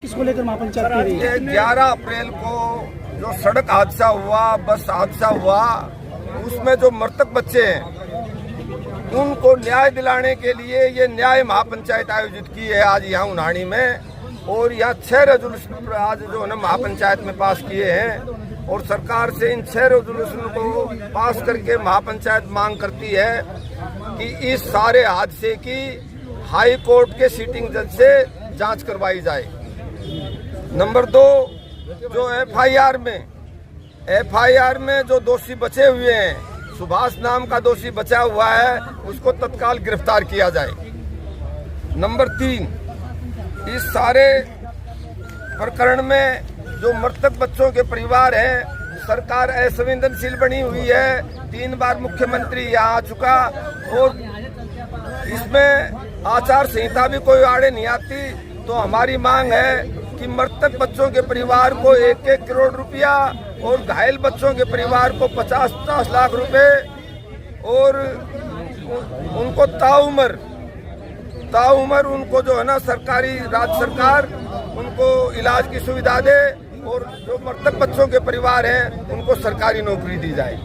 किसको लेकर महापंचायत की रही है? 11 अप्रैल को जो सड़क हादसा हुआ, बस हादसा हुआ, उसमें जो मृतक बच्चे हैं उनको न्याय दिलाने के लिए ये न्याय महापंचायत आयोजित की है आज यहाँ उन्हाणी में। और यहाँ 6 रेजोल्यूशन आज जो है ना महापंचायत में पास किए हैं और सरकार से इन 6 रेजोल्यूशन को पास करके महापंचायत मांग करती है कि इस सारे हादसे की हाई कोर्ट के सिटिंग जज से जांच करवाई जाए। नंबर 2, जो एफआईआर में जो दोषी बचे हुए हैं, सुभाष नाम का दोषी बचा हुआ है, उसको तत्काल गिरफ्तार किया जाए। नंबर 3, इस सारे प्रकरण में जो मृतक बच्चों के परिवार हैं, सरकार असंवेदनशील बनी हुई है। 3 बार मुख्यमंत्री यहाँ आ चुका और इसमें आचार संहिता भी कोई आड़े नहीं आती। तो हमारी मांग है कि मृतक बच्चों के परिवार को 1-1 करोड़ रुपया और घायल बच्चों के परिवार को 50-50 लाख रुपए और उनको ताउमर उनको जो है ना सरकारी राज्य सरकार उनको इलाज की सुविधा दे और जो मृतक बच्चों के परिवार हैं उनको सरकारी नौकरी दी जाए।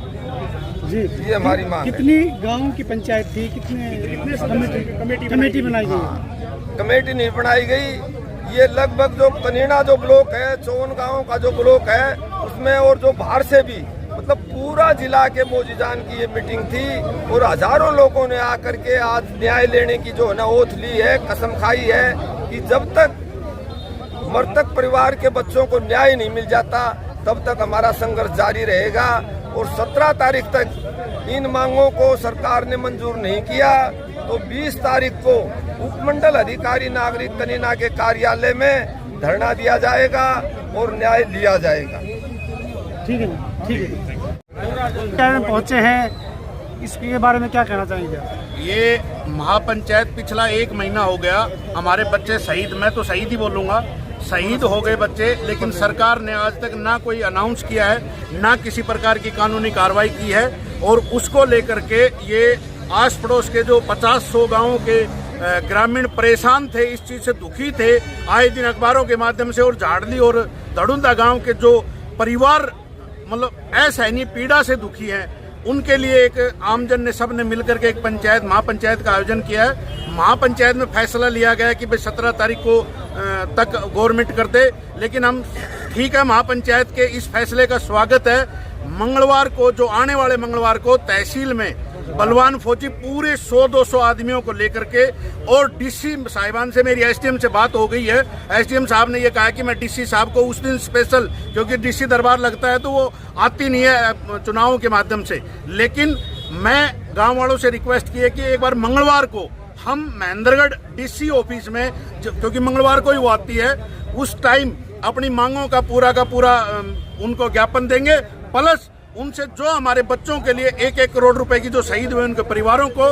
जी, ये हमारी मांग है। कितनी गांव की पंचायत थी, कितने कमेटी बनाई गई? कमेटी नहीं बनाई गई। ये लगभग जो कनीना जो ब्लॉक है, 54 गाँव का जो ब्लॉक है, उसमें और जो बाहर से भी मतलब पूरा जिला के मोजीजान की ये मीटिंग थी और हजारों लोगों ने आकर के आज न्याय लेने की जो है ना ओथ ली है, कसम खाई है कि जब तक मृतक परिवार के बच्चों को न्याय नहीं मिल जाता तब तक हमारा संघर्ष जारी रहेगा। और 17 तारीख तक इन मांगों को सरकार ने मंजूर नहीं किया तो 20 तारीख को उपमंडल अधिकारी नागरिक कनीना के कार्यालय में धरना दिया जाएगा और न्याय लिया जाएगा। ठीक है, ठीक है। पहुंचे हैं, इसके बारे में क्या कहना चाहेंगे? ये महापंचायत पिछला 1 महीना हो गया, हमारे बच्चे शहीद, मैं तो शहीद ही बोलूँगा, शहीद हो गए बच्चे, लेकिन सरकार ने आज तक ना कोई अनाउंस किया है, ना किसी प्रकार की कानूनी कार्रवाई की है। और उसको लेकर के ये आस पड़ोस के जो 50-100 गाँवों के ग्रामीण परेशान थे, इस चीज़ से दुखी थे। आए दिन अखबारों के माध्यम से और झाड़ली और धड़ुंदा गांव के जो परिवार मतलब असहनीय पीड़ा से दुखी हैं, उनके लिए एक आमजन ने सब ने मिलकर के एक महापंचायत का आयोजन किया है। महापंचायत में फैसला लिया गया कि भाई 17 तारीख को तक गवर्नमेंट कर दे, लेकिन हम ठीक है, महापंचायत के इस फैसले का स्वागत है। मंगलवार को, जो आने वाले मंगलवार को तहसील में बलवान फौजी पूरे 100-200 आदमियों को लेकर के, और डीसी साहिबान से मेरी एसडीएम से बात हो गई है। एसडीएम साहब ने ये कहा कि मैं डीसी साहब को उस दिन स्पेशल, क्योंकि डीसी दरबार लगता है तो वो आती नहीं है चुनावों के माध्यम से, लेकिन मैं गांव वालों से रिक्वेस्ट की है कि एक बार मंगलवार को हम महेंद्रगढ़ डीसी ऑफिस में, क्योंकि मंगलवार को ही वो आती है, उस टाइम अपनी मांगों का पूरा उनको ज्ञापन देंगे, प्लस उनसे जो हमारे बच्चों के लिए 1-1 करोड़ रुपए की जो शहीद हुए उनके परिवारों को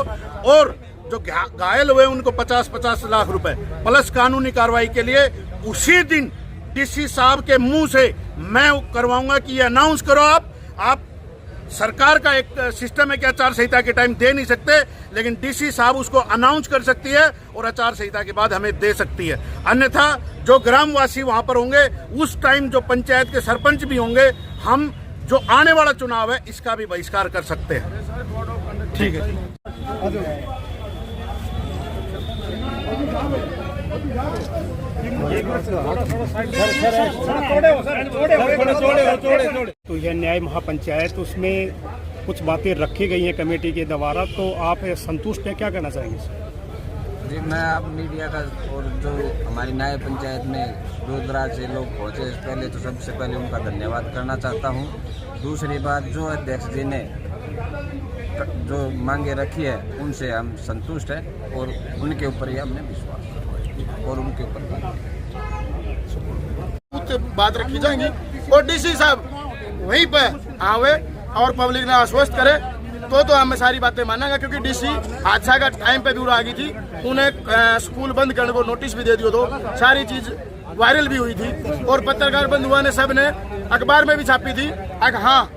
और जो घायल हुए उनको 50-50 लाख रुपए प्लस कानूनी कार्रवाई के लिए उसी दिन डीसी साहब के मुंह से मैं करवाऊंगा कि ये अनाउंस करो। आप सरकार का एक सिस्टम है कि आचार संहिता के टाइम दे नहीं सकते, लेकिन डीसी साहब उसको अनाउंस कर सकती है और आचार संहिता के बाद हमें दे सकती है। अन्यथा जो ग्रामवासी वहां पर होंगे उस टाइम जो पंचायत के सरपंच भी होंगे, हम जो आने वाला चुनाव है इसका भी बहिष्कार कर सकते हैं। ठीक है। तो यह न्याय महापंचायत, उसमें कुछ बातें रखी गई हैं कमेटी के द्वारा, तो आप संतुष्ट हैं? क्या कहना चाहेंगे? जी, मैं आप मीडिया का और जो हमारी न्याय पंचायत में दूर दराज से लोग पहुँचे, पहले तो सबसे पहले उनका धन्यवाद करना चाहता हूँ। दूसरी बात, जो अध्यक्ष जी ने जो मांगे रखी है उनसे हम संतुष्ट हैं और उनके ऊपर ही हमने विश्वास और उनके ऊपर बात रखी जाएंगी और डीसी साहब वहीं पर आवे और पब्लिक ने आश्वस्त करे तो हमें सारी बातें मानेंगे। क्योंकि डीसी हादसा का टाइम पे भी आ गई थी, उन्हें स्कूल बंद करने को नोटिस भी दे दिया, तो सारी चीज वायरल भी हुई थी और पत्रकार बंधुओं ने सब ने अखबार में भी छापी थी। हाँ,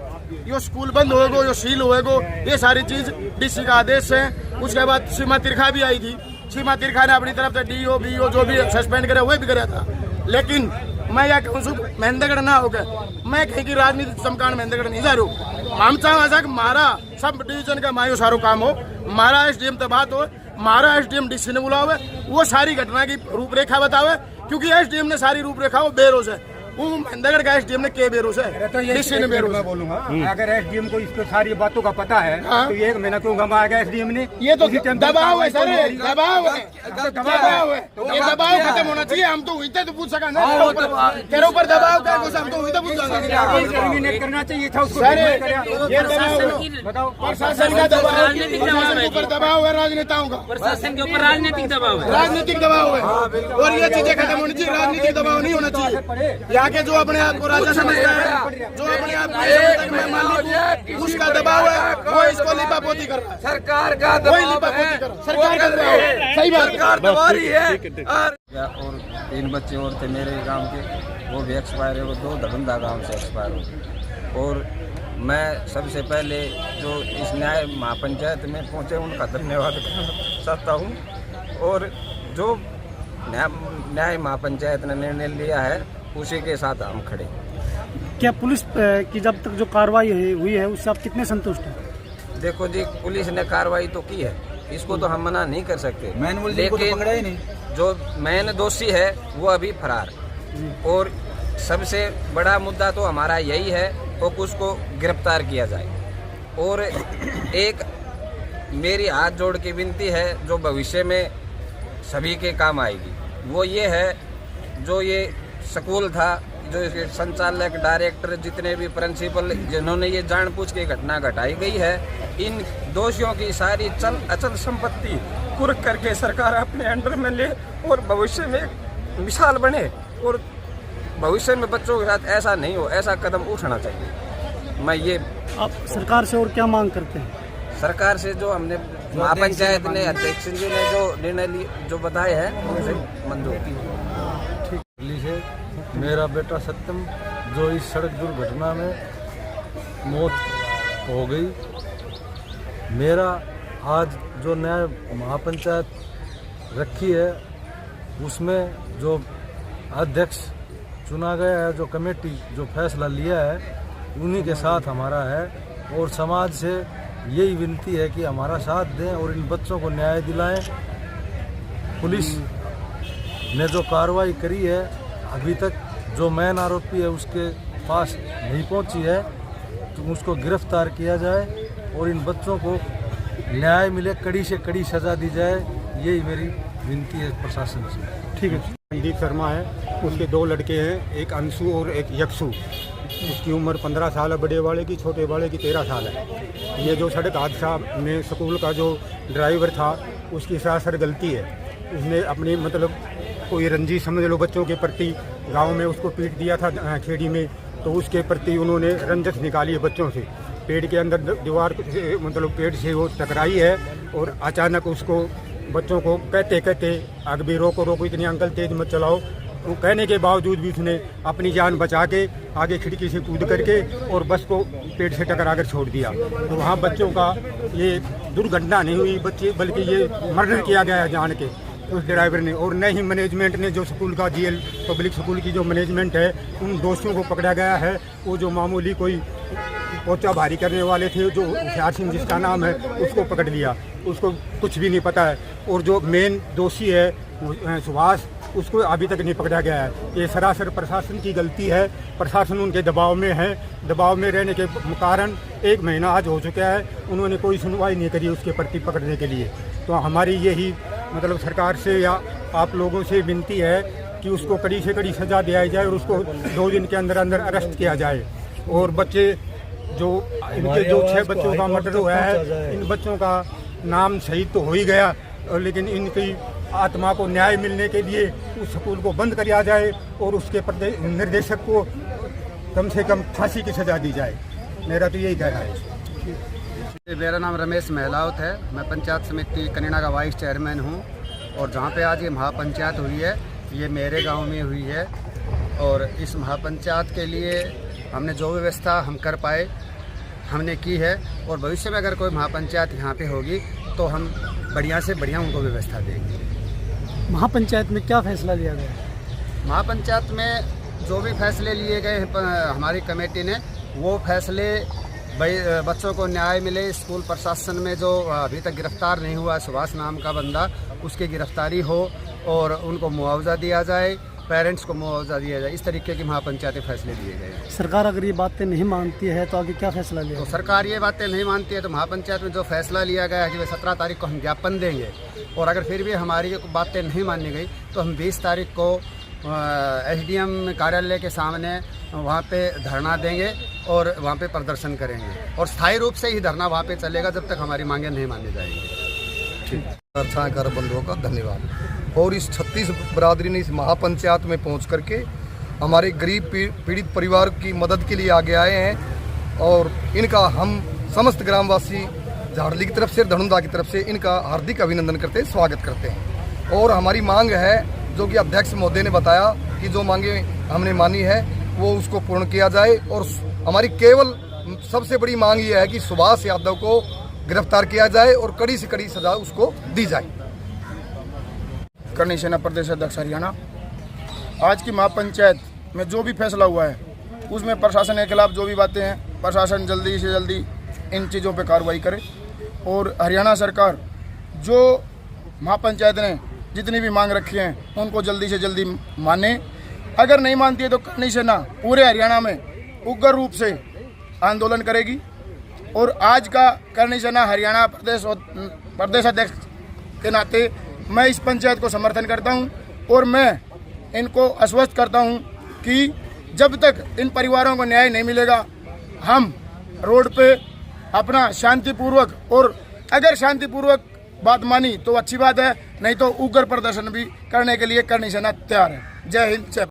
यो स्कूल बंद होएगो, यो सील होएगो, ये सारी चीज डीसी का आदेश है। उसके बाद सीमा तिरखा भी आई थी, सीमा तिरखा ने अपनी तरफ से डीओ बीओ जो भी सस्पेंड करे हुए भी कराया था। लेकिन मैं यह कहूँ महेंद्रगढ़ ना हो गया, मैं कहीं की राजनीति चमकान महेंद्रगढ़ नहीं जा रहा। हम चाहे मारा सब डिवीजन का मायो सारो काम हो, मारा SDM तक बात हो, मारा SDM DC ने बुलावे, वो सारी घटना की रूपरेखा बतावे, क्योंकि SDM ने सारी रूपरेखा वो बेरोज है, वो महेंद्रगढ़ का SDM ने के बेरोज है, तो ये DC ने बेरोज मैं है। बोलूंगा, अगर SDM को इसको सारी बातों का पता है हाँ। तो ये महीना क्यों घमाएगा SDM ने? ये तो दबाव है सर, दबाव है, दबाव है, ये दबाव खत्म होना चाहिए। हम तो हुई थे तो पूछ सका ना, तेरे ऊपर दबाव का है, हम तो हुई थे पूछ सका। टर्मिनेट करना चाहिए था उसको। सर ये दबाव बताओ, प्रशासन का दबाव, प्रशासन के ऊपर दबाव है, राजनेताओं का, प्रशासन के ऊपर राजनीतिक दबाव है, राजनीतिक दबाव है, और ये चीजें खत्म होनी चाहिए। राजनीतिक दबाव नहीं होना चाहिए। यहाँ के जो अपने आप को राजा समझता है, जो अपने आप को समझता है मैं मालिक हूं, उसका दबाव है, वो इसको लिपापोती कर रहा है। सरकार का वही लिपापोती कर रहा है, सरकार का दबाव है, सही बात है। सरकार दबा रही है। और 3 बच्चे और थे मेरे गांव के, वो भी एक्सपायर है, वो 2 दरबंदा गांव से एक्सपायर हो गए। और मैं सबसे पहले जो इस न्याय महापंचायत में पहुंचे उनका धन्यवाद करना चाहता हूं, और जो न्याय महापंचायत ने निर्णय लिया है उसी के साथ हम खड़े। क्या पुलिस की जब तक जो कार्रवाई हुई है उससे आप कितने संतुष्ट हैं? देखो जी, पुलिस ने कार्रवाई तो की है, इसको तो हम मना नहीं कर सकते, लेकिन जो मेन दोषी है वो अभी फरार। और सबसे बड़ा मुद्दा तो हमारा यही है कि उसको गिरफ्तार किया जाए। और एक मेरी हाथ जोड़ के विनती है जो भविष्य में सभी के काम आएगी, वो ये है, जो ये स्कूल था, जो इसके संचालक, डायरेक्टर, जितने भी प्रिंसिपल जिन्होंने ये जानबूझ के घटना घटाई गई है, इन दोषियों की सारी अचल संपत्ति कुर्क करके सरकार अपने अंडर में ले और भविष्य में मिसाल बने, और भविष्य में बच्चों के साथ ऐसा नहीं हो, ऐसा कदम उठाना चाहिए। मैं ये आप सरकार से और क्या मांग करते हैं? सरकार से जो हमने महापंचायत ने, अध्यक्ष जी ने जो निर्णय जो बताए हैं उनसे मंजूर से मेरा बेटा सत्यम जो इस सड़क दुर्घटना में मौत हो गई, मेरा आज जो न्याय महापंचायत रखी है उसमें जो अध्यक्ष चुना गया है, जो कमेटी जो फैसला लिया है, उन्हीं के साथ हमारा है। और समाज से यही विनती है कि हमारा साथ दें और इन बच्चों को न्याय दिलाएं। पुलिस ने जो कार्रवाई करी है, अभी तक जो मेन आरोपी है उसके पास नहीं पहुंची है, तो उसको गिरफ्तार किया जाए और इन बच्चों को न्याय मिले, कड़ी से कड़ी सज़ा दी जाए, यही मेरी विनती है प्रशासन से। ठीक है। संदीप शर्मा है, उसके 2 लड़के हैं, एक अंशु और एक यक्षु। उसकी उम्र 15 साल है बड़े वाले की, छोटे वाले की 13 साल है। ये जो सड़क हादसा में स्कूल का जो ड्राइवर था उसकी सरासर गलती है। उसने अपनी मतलब कोई रंजिश समझ लो बच्चों के प्रति, गांव में उसको पीट दिया था खेड़ी में, तो उसके प्रति उन्होंने रंजिश निकाली है बच्चों से। पेड़ के अंदर दीवार से मतलब पेड़ से वो टकराई है और अचानक उसको बच्चों को कहते कहते आगे भी रोको रोको, इतनी अंकल तेज मत चलाओ, वो कहने के बावजूद भी उसने अपनी जान बचा के आगे खिड़की से कूद करके और बस को पेड़ से टकरा कर छोड़ दिया। तो वहाँ बच्चों का ये दुर्घटना नहीं हुई बच्चे, बल्कि ये मर्डर किया गया है जान के उस ड्राइवर ने। और न ही मैनेजमेंट ने, जो स्कूल का GL पब्लिक स्कूल की जो मैनेजमेंट है, उन दोषियों को पकड़ा गया है। वो जो मामूली कोई पोचा भारी करने वाले थे, जो होशियार सिंह जिसका नाम है, उसको पकड़ लिया, उसको कुछ भी नहीं पता है। और जो मेन दोषी है सुभाष, उसको अभी तक नहीं पकड़ा गया है। ये सरासर प्रशासन की गलती है, प्रशासन उनके दबाव में है। दबाव में रहने के कारण 1 महीना आज हो चुका है, उन्होंने कोई सुनवाई नहीं करी उसके प्रति पकड़ने के लिए। तो हमारी यही मतलब सरकार से या आप लोगों से विनती है कि उसको कड़ी से कड़ी सज़ा दिलाई जाए और उसको 2 दिन के अंदर अंदर अरेस्ट किया जाए। और बच्चे जो इनके जो 6 बच्चों का मर्डर हुआ है, इन बच्चों का नाम शहीद तो हो ही गया, लेकिन इनकी आत्मा को न्याय मिलने के लिए उस स्कूल को बंद किया जाए और उसके निर्देशक को कम से कम फांसी की सज़ा दी जाए। मेरा तो यही कहना है। मेरा नाम रमेश महलावत है, मैं पंचायत समिति कनीना का वाइस चेयरमैन हूं। और जहां पे आज ये महापंचायत हुई है, ये मेरे गांव में हुई है। और इस महापंचायत के लिए हमने जो व्यवस्था हम कर पाए हमने की है। और भविष्य में अगर कोई महापंचायत यहाँ पे होगी तो हम बढ़िया से बढ़िया उनको व्यवस्था देंगे। महापंचायत में क्या फैसला लिया गया? महापंचायत में जो भी फैसले लिए गए हैं हमारी कमेटी ने, वो फैसले बच्चों को न्याय मिले। स्कूल प्रशासन में जो अभी तक गिरफ्तार नहीं हुआ सुभाष नाम का बंदा, उसकी गिरफ्तारी हो और उनको मुआवजा दिया जाए, पेरेंट्स को मुआवजा दिया जाए। इस तरीके की महापंचायती फैसले लिए गए। सरकार अगर ये बातें नहीं मानती है तो आगे क्या फैसला लेगा? तो सरकार ये बातें नहीं मानती है तो महापंचायत में जो फैसला लिया गया है कि 17 तारीख को हम ज्ञापन देंगे, और अगर फिर भी हमारी बातें नहीं मानी गई तो हम 20 तारीख को SDM कार्यालय के सामने वहाँ पे धरना देंगे और वहाँ पे प्रदर्शन करेंगे, और स्थायी रूप से ही धरना वहाँ पे चलेगा जब तक हमारी मांगें नहीं मानी जाएंगी। ठीक। कर बंधुओं का धन्यवाद। और इस 36 बरादरी ने इस महापंचायत में पहुँच करके हमारे गरीब पीड़ित परिवार की मदद के लिए आगे आए हैं, और इनका हम समस्त ग्रामवासी झाड़ली की तरफ से, धनुंदा की तरफ से इनका हार्दिक अभिनंदन करते हैं, स्वागत करते हैं। और हमारी मांग है, जो कि अध्यक्ष महोदय ने बताया कि जो मांगे हमने मानी है वो उसको पूर्ण किया जाए, और हमारी केवल सबसे बड़ी मांग ये है कि सुभाष यादव को गिरफ्तार किया जाए और कड़ी से कड़ी सजा उसको दी जाए। करणी सेना प्रदेश अध्यक्ष हरियाणा। आज की महापंचायत में जो भी फैसला हुआ है उसमें प्रशासन के खिलाफ जो भी बातें हैं, प्रशासन जल्दी से जल्दी इन चीज़ों पे कार्रवाई करे, और हरियाणा सरकार जो महापंचायत ने जितनी भी मांग रखी हैं उनको जल्दी से जल्दी माने। अगर नहीं मानती है तो करणी सेना पूरे हरियाणा में उग्र रूप से आंदोलन करेगी। और आज का करणी सेना हरियाणा प्रदेश अध्यक्ष के नाते मैं इस पंचायत को समर्थन करता हूं, और मैं इनको आश्वस्त करता हूं कि जब तक इन परिवारों को न्याय नहीं मिलेगा हम रोड पे अपना शांतिपूर्वक, और अगर शांतिपूर्वक बात मानी तो अच्छी बात है, नहीं तो उग्र प्रदर्शन भी करने के लिए करणी सेना तैयार है। जय हिंद, जय